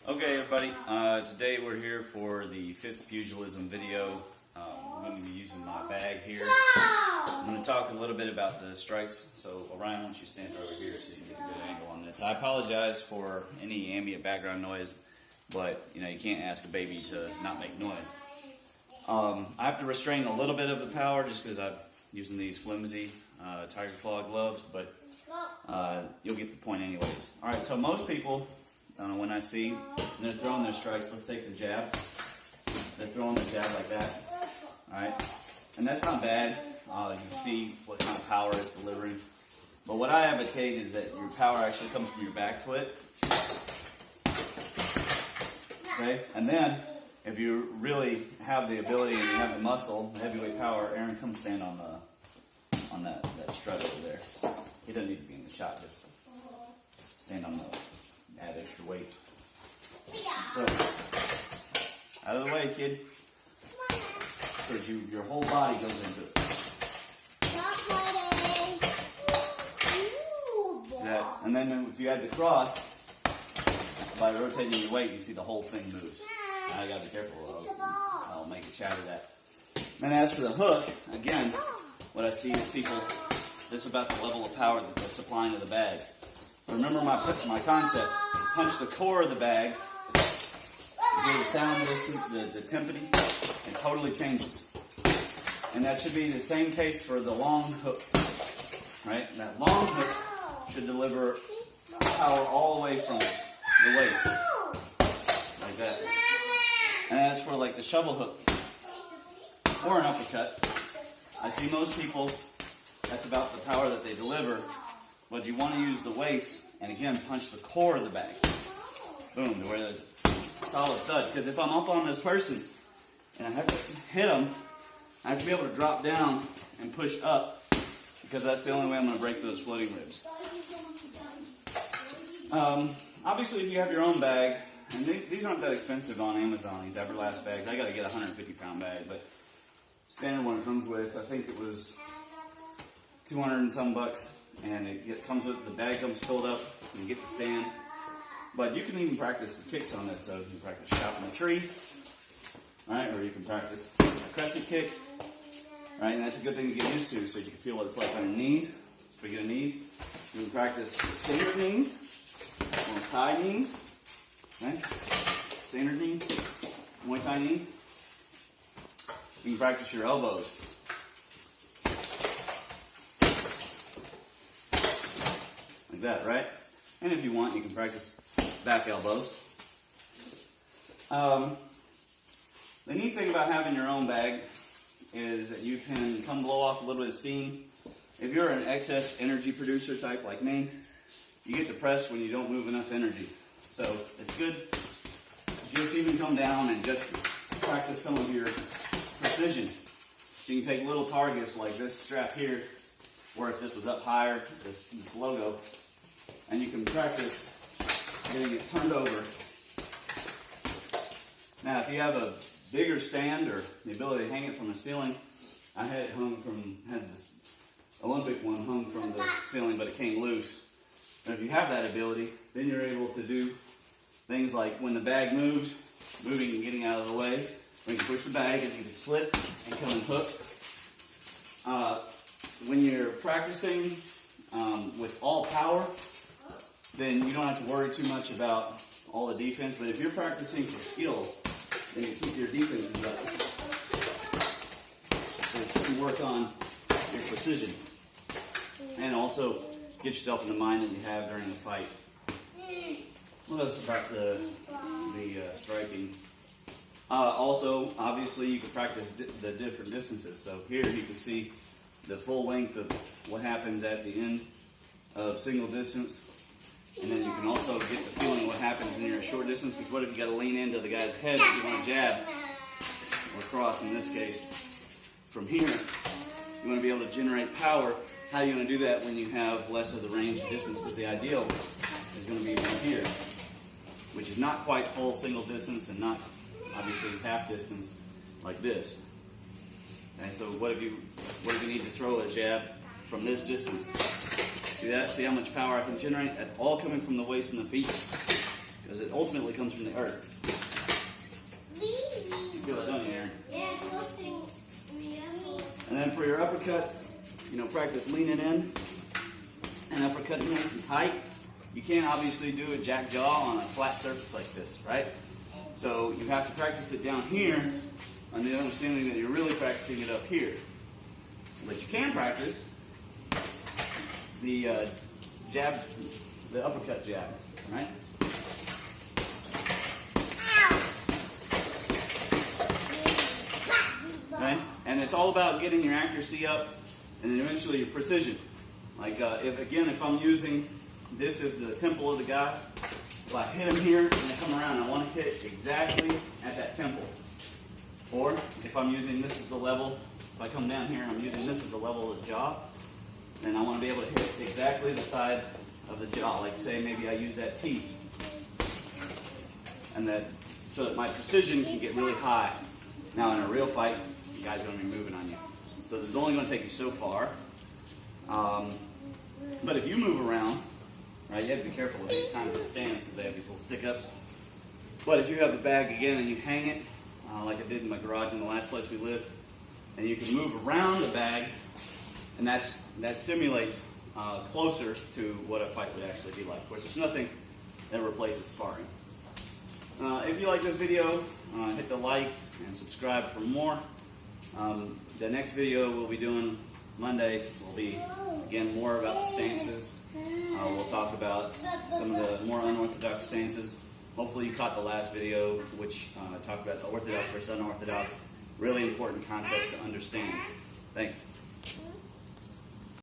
Okay, everybody, today we're here for the 5th pugilism video. I'm going to be using my bag here. I'm going to talk a little bit about the strikes. So, Orion, why don't you stand over here so you can get a good angle on this. I apologize for any ambient background noise, but you can't ask a baby to not make noise. I have to restrain a little bit of the power just because I'm using these flimsy tiger claw gloves, but you'll get the point anyways. Alright, so most people, when I see they're throwing their strikes, let's take the jab. They're throwing the jab like that. Alright, and that's not bad. You can see what kind of power it's delivering. But what I advocate is that your power actually comes from your back foot. Okay, and then if you really have the ability and you have the muscle, the heavyweight power, Aaron, come stand on that strut over there. He doesn't need to be in the shot, just stand on the add extra weight. So, out of the way, kid. So that your whole body goes into it. See that? And then if you add the cross, by rotating your weight, you see the whole thing moves. Now I gotta be careful, I'll make it shatter that. And as for the hook, again, what I see is people, this is about the level of power that they're applying to the bag. Remember my concept. Punch the core of the bag, you hear the sound, the timpani, it totally changes. And that should be the same case for the long hook. Right? That long hook should deliver power all the way from the waist. Like that. And as for like the shovel hook or an uppercut, I see most people, that's about the power that they deliver, but you want to use the waist and again punch the core of the bag. Boom, to where there's a solid thud. Because if I'm up on this person and I have to hit them, I have to be able to drop down and push up, because that's the only way I'm going to break those floating ribs. Obviously, if you have your own bag, and these aren't that expensive on Amazon, these Everlast bags. I got to get a 150-pound bag, but standard one it comes with, I think it was 200 and some bucks, and it comes with, the bag comes filled up, and you get the stand. But you can even practice the kicks on this, so you can practice chopping a tree, right? Or you can practice a crescent kick, right? And that's a good thing to get used to, so you can feel what it's like on your knees. Speaking of knees, you can practice standard knees, or Thai knees, okay? Standard knee, Muay Thai knee. You can practice your elbows. Like that, right? And if you want, you can practice back elbows. The neat thing about having your own bag is that you can come blow off a little bit of steam. If you're an excess energy producer type like me, you get depressed when you don't move enough energy. So it's good to just even come down and just practice some of your precision. So you can take little targets like this strap here, or if this was up higher, this logo, and you can practice getting it turned over. Now, if you have a bigger stand or the ability to hang it from the ceiling, I had this Olympic one hung from the ceiling, but it came loose. But if you have that ability, then you're able to do things like when the bag moves, moving and getting out of the way, when you can push the bag and you can slip and come and hook. When you're practicing with all power, then you don't have to worry too much about all the defense. But if you're practicing for skill, then you keep your defenses up. So that you can work on your precision. And also get yourself in the mind that you have during the fight. What else about the striking? Also, obviously, you can practice the different distances. So here you can see the full length of what happens at the end of single distance. And then you can also get the feeling of what happens when you're at short distance, because what if you got to lean into the guy's head if you want to jab or cross in this case. From here, you want to be able to generate power. How are you going to do that when you have less of the range and distance? Because the ideal is going to be from here, which is not quite full single distance and not obviously half distance like this. And so what if you need to throw a jab from this distance? See that? See how much power I can generate? That's all coming from the waist and the feet. because it ultimately comes from the earth. You feel that, don't you, Aaron? Yeah, it's lifting me up. And then for your uppercuts, you know, practice leaning in and uppercutting nice and tight. You can't obviously do a jack jaw on a flat surface like this, right? So you have to practice it down here, and the understanding that you're really practicing it up here. But you can practice the jab, the uppercut jab, right? Okay? And it's all about getting your accuracy up and then eventually your precision. Like, if I'm using this as the temple of the guy, if I hit him here and I come around, I want to hit exactly at that temple. Or if I'm using this as the level, if I come down here and I'm using this as the level of the jaw, then I want to be able to hit exactly the side of the jaw. Like, say maybe I use that T, and that so that my precision can get really high. Now in a real fight, you guys are going to be moving on you. So this is only going to take you so far. But if you move around, right, you have to be careful with these kinds of stands because they have these little stick-ups. But if you have the bag again and you hang it, like I did in my garage in the last place we lived, and you can move around the bag, and that simulates closer to what a fight would actually be like. Of course, there's nothing that replaces sparring. If you like this video, hit the like and subscribe for more. The next video we'll be doing Monday will be, again, more about the stances. We'll talk about some of the more unorthodox stances. Hopefully you caught the last video, which talked about the orthodox versus unorthodox. Really important concepts to understand. Thanks.